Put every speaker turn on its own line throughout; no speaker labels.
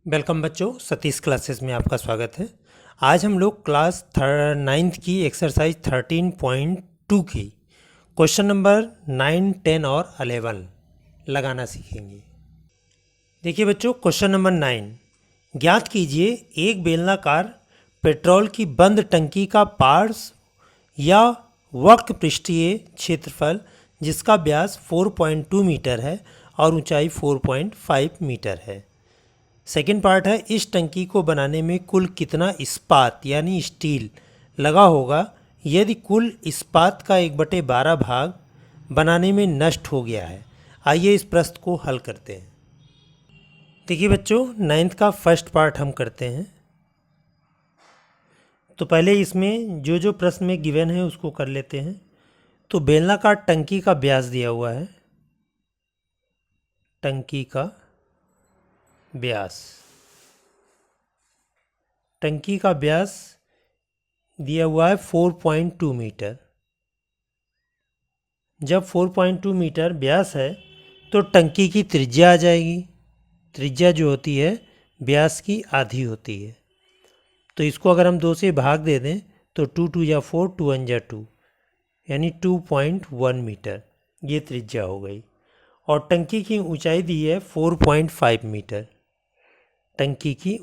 Welcome बच्चों, Satish classes में आपका स्वागत है। आज हम लोग क्लास 9th की एक्सरसाइज 13.2 की क्वेश्चन नंबर 9, 10 और 11 लगाना सीखेंगे। देखिए बच्चों, क्वेश्चन नंबर 9, ज्ञात कीजिए एक बेलनाकार पेट्रोल की बंद टंकी का पार्श्व या वक्र पृष्ठीय क्षेत्रफल जिसका व्यास 4.2 मीटर है और ऊंचाई 4.5 मीटर है। सेकेंड पार्ट है, इस टंकी को बनाने में कुल कितना इस्पात यानी स्टील लगा होगा यदि कुल इस्पात का 1/12 भाग बनाने में नष्ट हो गया है। आइए इस प्रश्न को हल करते हैं। देखिए बच्चों, 9th का फर्स्ट पार्ट हम करते हैं। तो पहले इसमें जो जो प्रश्न में गिवन है उसको कर लेते हैं। तो बेलनाकार टंकी का व्यास दिया हुआ है, टंकी का व्यास, टंकी का व्यास दिया हुआ है 4.2 मीटर। जब 4.2 मीटर व्यास है तो टंकी की त्रिज्या आ जाएगी। त्रिज्या जो होती है व्यास की आधी होती है। तो इसको अगर हम 2 से भाग दे दें तो 2 2 या 4, 2 1 या 2 यानी 2.1 मीटर ये त्रिज्या हो गई। और टंकी की ऊंचाई दी है 4.5 मीटर। टंकी की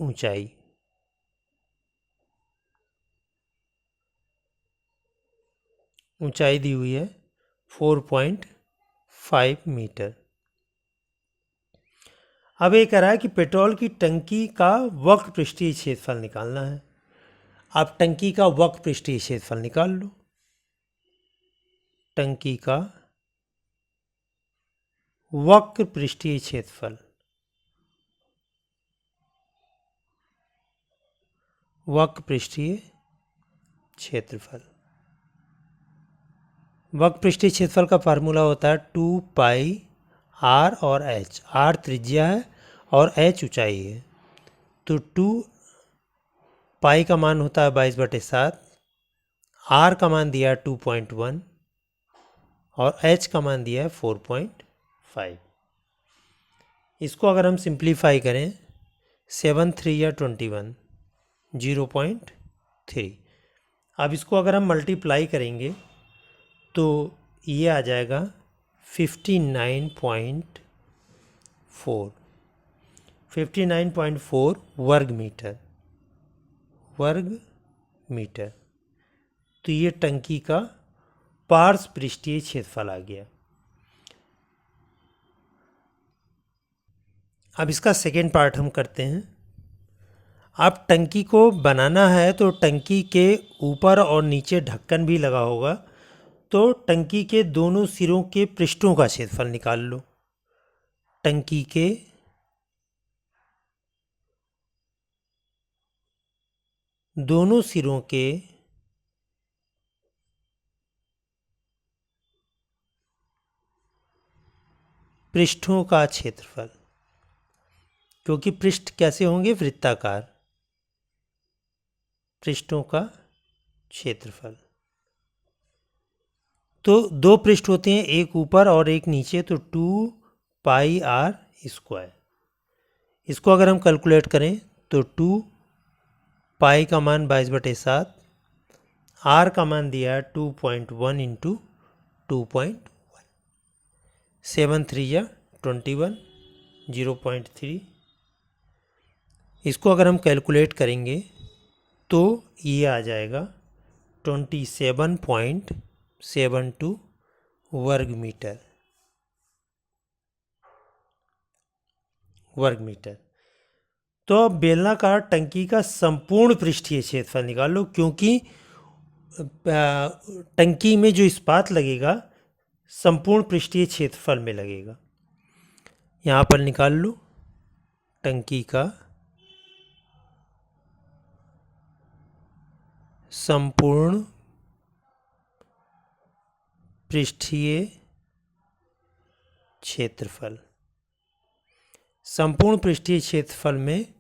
ऊंचाई दी हुई है 4.5 मीटर। अब ये कह रहा है कि पेट्रोल की टंकी का वक्र पृष्ठीय क्षेत्रफल निकालना है। आप टंकी का वक्र पृष्ठीय क्षेत्रफल निकाल लो। टंकी का वक्र पृष्ठीय क्षेत्रफल, वक्र पृष्ठीय क्षेत्रफल, वक्र पृष्ठीय क्षेत्रफल का फार्मूला होता है 2 पाई आर और एच। आर त्रिज्या है और एच ऊंचाई है। तो 2 पाई का मान होता है 22/7, आर का मान दिया है 2.1 और एच का मान दिया है 4.5। इसको अगर हम सिंप्लीफाई करें 7 3 या 21, 0.3। अब इसको अगर हम मल्टीप्लाई करेंगे तो ये आ जाएगा 59.4, 59.4 वर्ग मीटर, वर्ग मीटर। तो ये टंकी का पार्श्व पृष्ठीय क्षेत्रफल आ गया। अब इसका सेकेंड पार्ट हम करते हैं। अब टंकी को बनाना है तो टंकी के ऊपर और नीचे ढक्कन भी लगा होगा। तो टंकी के दोनों सिरों के पृष्ठों का क्षेत्रफल निकाल लो। टंकी के दोनों सिरों के पृष्ठों का क्षेत्रफल, क्योंकि पृष्ठ कैसे होंगे, वृत्ताकार। पृष्ठों का क्षेत्रफल, तो 2 पृष्ठ होते हैं, एक ऊपर और एक नीचे। तो 2 पाई आर स्क्वायर। इसको अगर हम कैलकुलेट करें तो 2 पाई का मान 22/7, आर का मान दिया है 2.1 इंटू 2.1, 7 3 या 21, 0.3। इसको अगर हम कैलकुलेट करेंगे तो ये आ जाएगा 27.72 वर्ग मीटर, वर्ग मीटर। तो अब बेलनाकार टंकी का संपूर्ण पृष्ठीय क्षेत्रफल निकाल लो, क्योंकि टंकी में जो इस्पात लगेगा संपूर्ण पृष्ठीय क्षेत्रफल में लगेगा। यहाँ पर निकाल लो टंकी का संपूर्ण पृष्ठीय क्षेत्रफल। संपूर्ण पृष्ठीय क्षेत्रफल में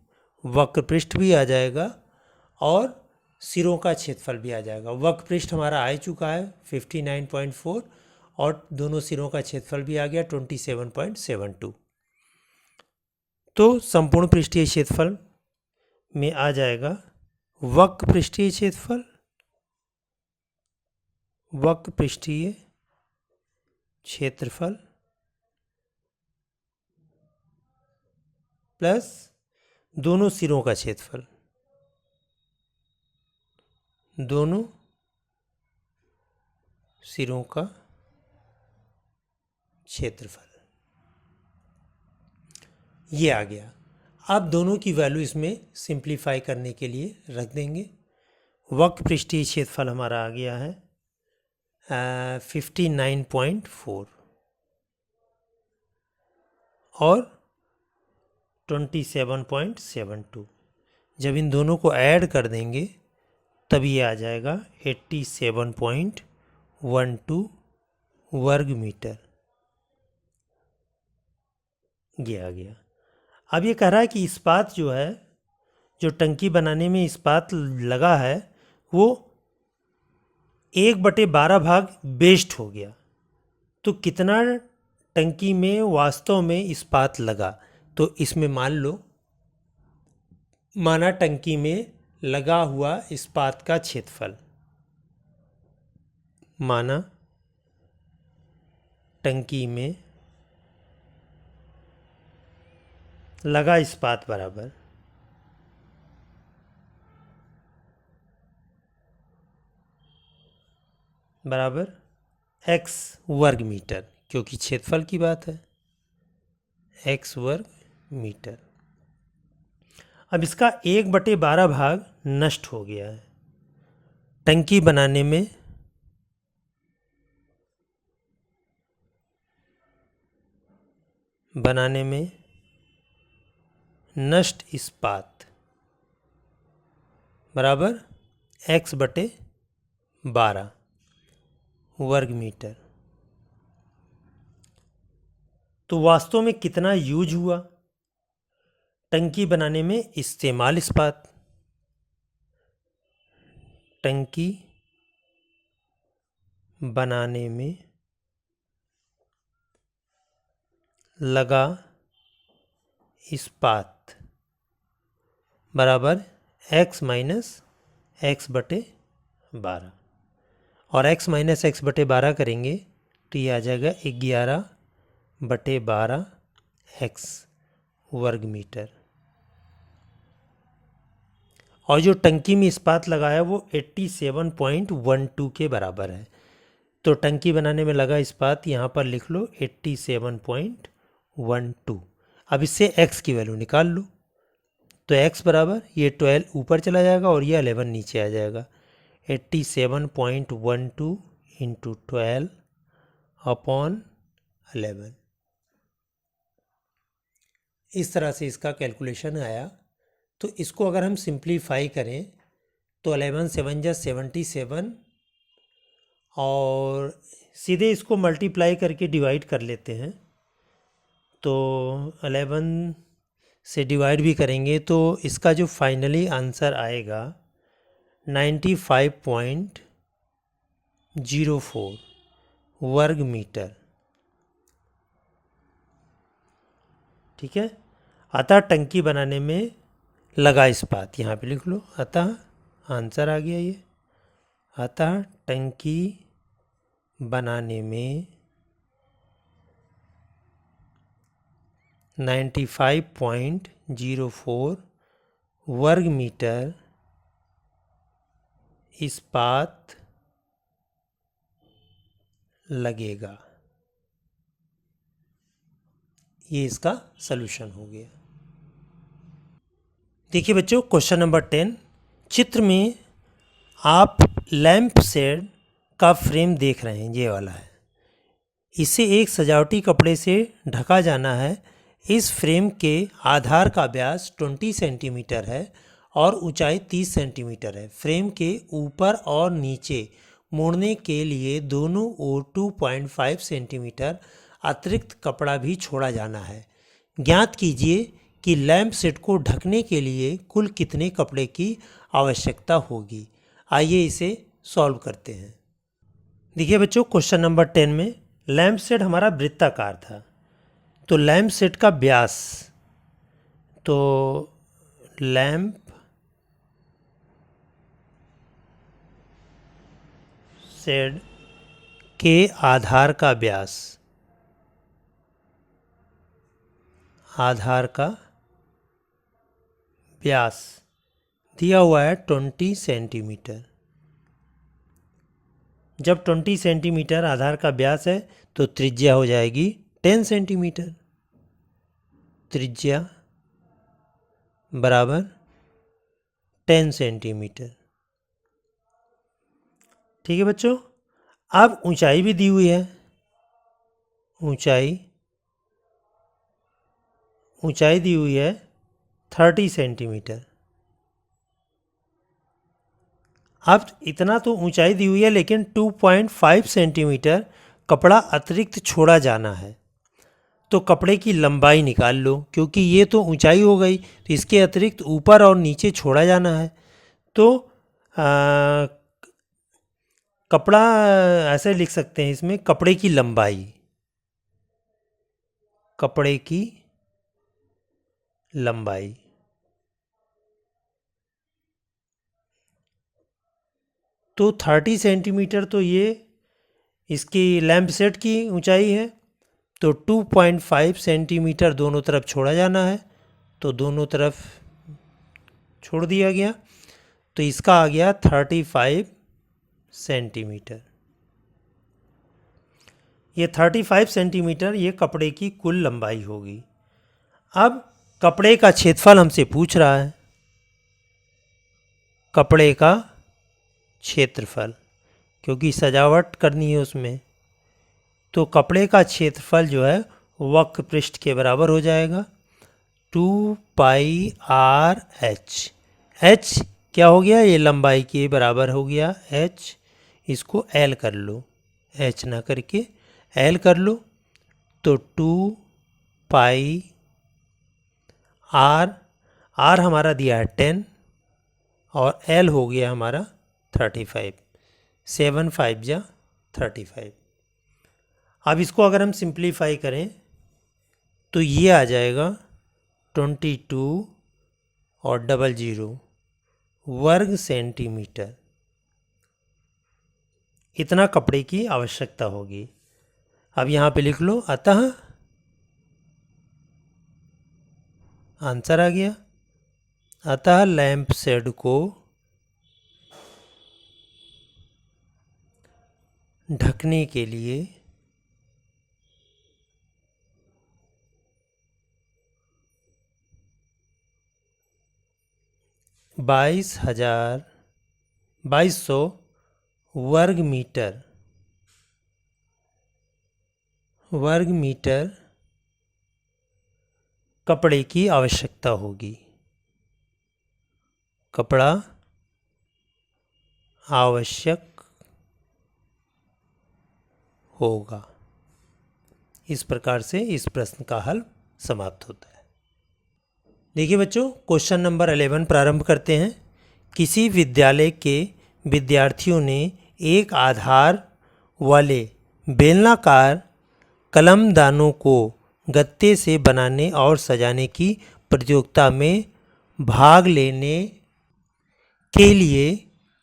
वक्र पृष्ठ भी आ जाएगा और सिरों का क्षेत्रफल भी आ जाएगा। वक्र पृष्ठ हमारा आ चुका है 59.4 और दोनों सिरों का क्षेत्रफल भी आ गया 27.72। तो संपूर्ण पृष्ठीय क्षेत्रफल में आ जाएगा वक्र पृष्ठीय क्षेत्रफल, वक्र पृष्ठीय क्षेत्रफल प्लस दोनों सिरों का क्षेत्रफल, दोनों सिरों का क्षेत्रफल, ये आ गया। अब दोनों की वैल्यू इसमें सिंप्लीफाई करने के लिए रख देंगे। वक्र पृष्ठीय क्षेत्रफल हमारा आ गया है 59.4 और 27.72। जब इन दोनों को ऐड कर देंगे तब ये आ जाएगा 87.12 वर्ग मीटर। ये आ गया। अब ये कह रहा है कि इस्पात जो है, जो टंकी बनाने में इस्पात लगा है, वो 1/12 भाग वेस्ट हो गया। तो कितना टंकी में वास्तव में इस्पात लगा? तो इसमें मान लो, माना टंकी में लगा हुआ इस्पात का क्षेत्रफल, माना टंकी में लगा इस्पात बराबर x वर्ग मीटर, क्योंकि क्षेत्रफल की बात है, x वर्ग मीटर। अब इसका 1/12 भाग नष्ट हो गया है। टंकी बनाने में नष्ट इस्पात बराबर x/12 वर्ग मीटर। तो वास्तव में कितना यूज हुआ टंकी बनाने में? इस्तेमाल इस्पात, टंकी बनाने में लगा इस्पात बराबर x माइनस x/12, और x माइनस x/12 करेंगे तो ये आ जाएगा 11/12 x वर्ग मीटर। और जो टंकी में इस्पात लगा है वो 87.12 के बराबर है। तो टंकी बनाने में लगा इस्पात यहाँ पर लिख लो 87.12। अब इससे x की वैल्यू निकाल लो। तो x बराबर ये 12 ऊपर चला जाएगा और ये 11 नीचे आ जाएगा। 87.12 इंटू 12 अपॉन 11। इस तरह से इसका कैलकुलेशन आया। तो इसको अगर हम सिंप्लीफाई करें तो 11 7 जा 77, और सीधे इसको मल्टीप्लाई करके डिवाइड कर लेते हैं। तो 11 से डिवाइड भी करेंगे तो इसका जो फाइनली आंसर आएगा 95.04 वर्ग मीटर। ठीक है। अतः टंकी बनाने में लगा इस्पात, यहाँ पे लिख लो, अतः आंसर आ गया ये। अतः टंकी बनाने में 95.04 वर्ग मीटर इस्पात लगेगा। ये इसका सलूशन हो गया। देखिए बच्चों, क्वेश्चन नंबर 10। चित्र में आप लैंप शेड का फ्रेम देख रहे हैं, ये वाला है। इसे एक सजावटी कपड़े से ढका जाना है। इस फ्रेम के आधार का व्यास 20 सेंटीमीटर है और ऊंचाई 30 सेंटीमीटर है। फ्रेम के ऊपर और नीचे मोड़ने के लिए दोनों ओर 2.5 सेंटीमीटर अतिरिक्त कपड़ा भी छोड़ा जाना है। ज्ञात कीजिए कि लैंप सेट को ढकने के लिए कुल कितने कपड़े की आवश्यकता होगी। आइए इसे सॉल्व करते हैं। देखिए बच्चों, क्वेश्चन नंबर 10 में लैंप सेट हमारा वृत्ताकार था, तो लैंप सेट का व्यास तो लैंप शेड के आधार का व्यास, आधार का व्यास दिया हुआ है 20 सेंटीमीटर। जब 20 सेंटीमीटर आधार का व्यास है तो त्रिज्या हो जाएगी 10 सेंटीमीटर। त्रिज्या बराबर 10 सेंटीमीटर। ठीक है बच्चों। अब ऊंचाई भी दी हुई है। ऊंचाई दी हुई है 30 सेंटीमीटर। अब इतना तो ऊंचाई दी हुई है, लेकिन 2.5 सेंटीमीटर कपड़ा अतिरिक्त छोड़ा जाना है। तो कपड़े की लंबाई निकाल लो, क्योंकि ये तो ऊंचाई हो गई, तो इसके अतिरिक्त ऊपर और नीचे छोड़ा जाना है। तो कपड़ा ऐसे लिख सकते हैं इसमें, कपड़े की लंबाई, कपड़े की लंबाई। तो 30 सेंटीमीटर तो ये इसकी लैंप सेट की ऊंचाई है। तो 2.5 सेंटीमीटर दोनों तरफ छोड़ा जाना है, तो दोनों तरफ छोड़ दिया गया। तो इसका आ गया 35 सेंटीमीटर। ये 35 सेंटीमीटर ये कपड़े की कुल लंबाई होगी। अब कपड़े का क्षेत्रफल हमसे पूछ रहा है, कपड़े का क्षेत्रफल, क्योंकि सजावट करनी है उसमें। तो कपड़े का क्षेत्रफल जो है वक्र पृष्ठ के बराबर हो जाएगा 2πr/h। h क्या हो गया, ये लंबाई के बराबर हो गया h। इसको l कर लो, h ना करके l कर लो। तो 2πr, r हमारा दिया है 10 और l हो गया हमारा 35। 7 5 जा 35। अब इसको अगर हम सिंप्लीफाई करें तो ये आ जाएगा 22 और 00 वर्ग सेंटीमीटर। इतना कपड़े की आवश्यकता होगी। अब यहाँ पे लिख लो, अतः आंसर आ गया। अतः लैंप शेड को ढकने के लिए 2200 वर्ग मीटर कपड़े की आवश्यकता होगी। कपड़ा आवश्यक होगा। इस प्रकार से इस प्रश्न का हल समाप्त होता है। देखिए बच्चों, क्वेश्चन नंबर 11 प्रारंभ करते हैं। किसी विद्यालय के विद्यार्थियों ने एक आधार वाले बेलनाकार कलमदानों को गत्ते से बनाने और सजाने की प्रतियोगिता में भाग लेने के लिए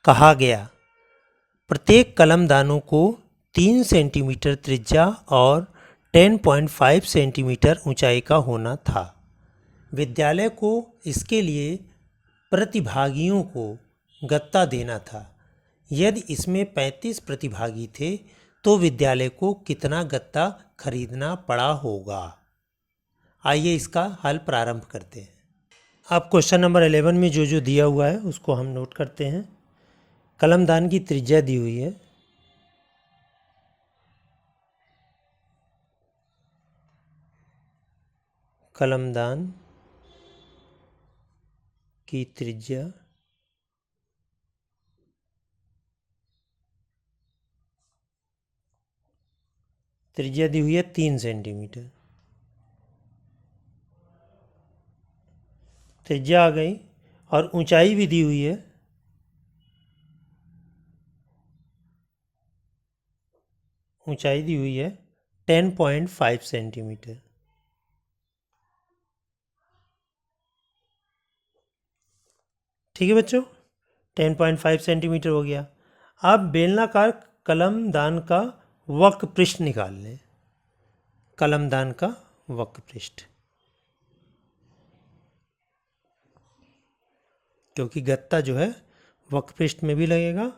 कहा गया। प्रत्येक कलमदानों को 3 सेंटीमीटर त्रिज्या और 10.5 सेंटीमीटर ऊंचाई का होना था। विद्यालय को इसके लिए प्रतिभागियों को गत्ता देना था। यदि इसमें 35 प्रतिभागी थे तो विद्यालय को कितना गत्ता खरीदना पड़ा होगा। आइए इसका हल प्रारंभ करते हैं। अब क्वेश्चन नंबर 11 में जो जो दिया हुआ है उसको हम नोट करते हैं। कलमदान की त्रिज्या दी हुई है, कलमदान की त्रिज्या दी हुई है 3 सेंटीमीटर। त्रिज्या आ गई और ऊंचाई भी दी हुई है, ऊंचाई दी हुई है 10.5 सेंटीमीटर। ठीक है बच्चों, 10.5 सेंटीमीटर हो गया। अब बेलनाकार कलमदान का वक्र पृष्ठ निकाल लें। कलमदान का वक्र पृष्ठ, क्योंकि गत्ता जो है वक्र पृष्ठ में भी लगेगा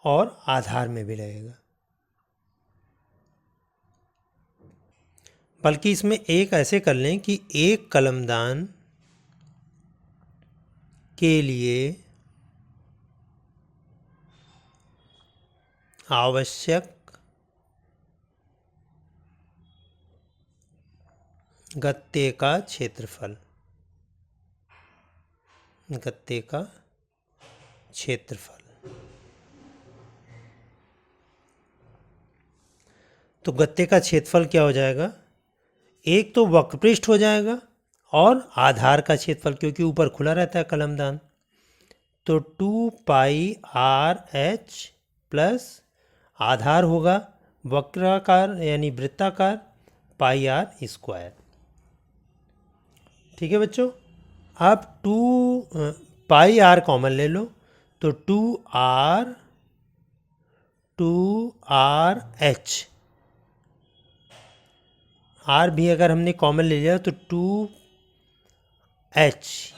और आधार में भी लगेगा। बल्कि इसमें एक ऐसे कर लें कि एक कलमदान के लिए आवश्यक गत्ते का क्षेत्रफल, गत्ते का क्षेत्रफल, तो गत्ते का क्षेत्रफल क्या हो जाएगा? एक तो वक्रपृष्ठ हो जाएगा और आधार का क्षेत्रफल, क्योंकि ऊपर खुला रहता है कलमदान, तो 2πr/h प्लस आधार होगा वक्राकार यानी वृत्ताकार πr²। ठीक है बच्चों, अब 2πr कॉमन ले लो, तो 2r/h, r भी अगर हमने कॉमन ले लिया तो 2h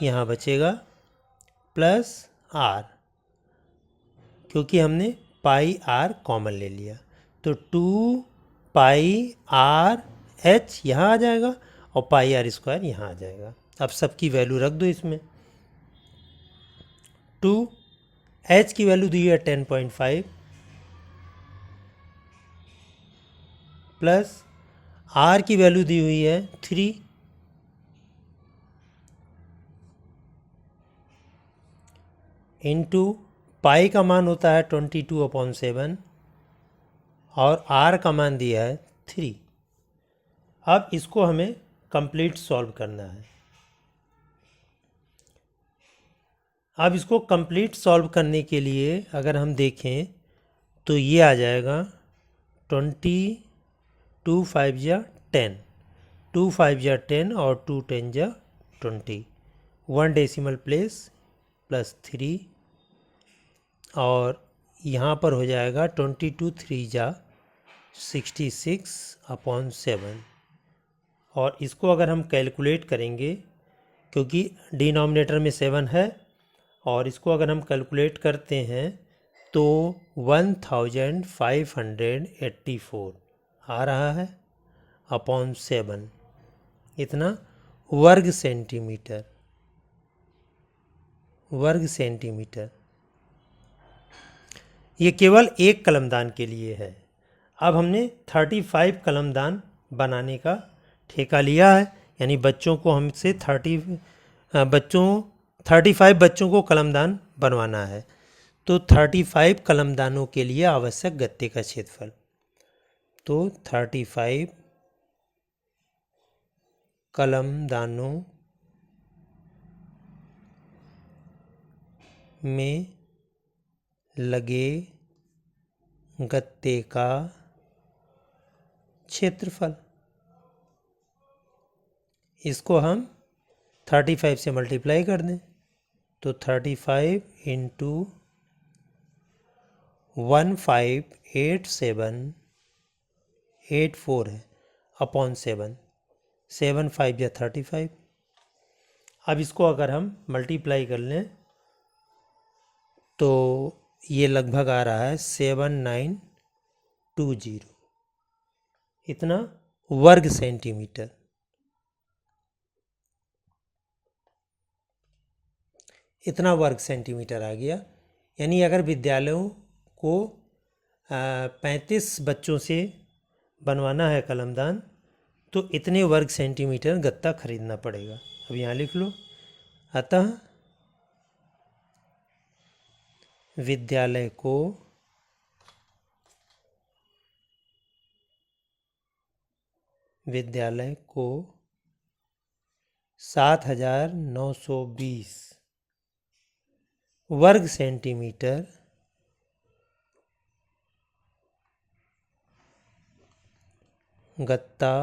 यहाँ बचेगा प्लस r, क्योंकि हमने पाई आर कॉमन ले लिया, तो 2πr/h यहाँ आ जाएगा और πr² यहाँ आ जाएगा। अब सबकी वैल्यू रख दो इसमें। 2h की वैल्यू दी है 10.5 प्लस r की वैल्यू दी हुई है 3 इंटू पाई का मान होता है 22/7 और r का मान दिया है 3। अब इसको हमें कंप्लीट सॉल्व करना है। अब इसको कंप्लीट सॉल्व करने के लिए अगर हम देखें तो ये आ जाएगा 20, 2 5 जा 10, 2 5 जा 10 और 2 10 जा 20, 1 डेसिमल प्लेस प्लस 3 और यहाँ पर हो जाएगा 22 3 जा 66/7। और इसको अगर हम कैलकुलेट करेंगे, क्योंकि डिनोमिनेटर में 7 है, और इसको अगर हम कैलकुलेट करते हैं तो 1584 आ रहा है अपॉन 7, इतना वर्ग सेंटीमीटर, वर्ग सेंटीमीटर। ये केवल एक कलमदान के लिए है। अब हमने 35 कलमदान बनाने का ठेका लिया है, यानी बच्चों को हमसे 35 बच्चों को कलमदान बनवाना है, तो 35 कलमदानों के लिए आवश्यक गत्ते का क्षेत्रफल, तो 35 कलमदानों में लगे गत्ते का क्षेत्रफल, इसको हम 35 से मल्टीप्लाई कर दें, तो 35 इंटू 158784 है अपॉन 7, 7 5 या 35। अब इसको अगर हम मल्टीप्लाई कर लें तो ये लगभग आ रहा है 7920, इतना वर्ग सेंटीमीटर। इतना वर्ग सेंटीमीटर आ गया। यानी अगर विद्यालयों को 35 बच्चों से बनवाना है कलमदान, तो इतने वर्ग सेंटीमीटर गत्ता खरीदना पड़ेगा। अब यहाँ लिख लो, अतः विद्यालय को विद्यालय को 7920 वर्ग सेंटीमीटर गत्ता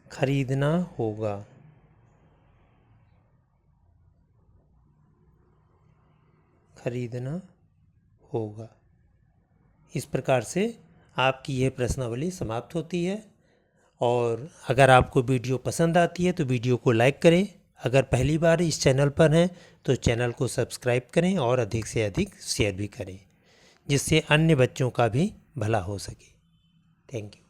खरीदना होगा। खरीदना होगा। इस प्रकार से आपकी यह प्रश्नावली समाप्त होती है। और अगर आपको वीडियो पसंद आती है तो वीडियो को लाइक करें। अगर पहली बार इस चैनल पर हैं तो चैनल को सब्सक्राइब करें और अधिक से अधिक शेयर भी करें, जिससे अन्य बच्चों का भी भला हो सके। Thank you.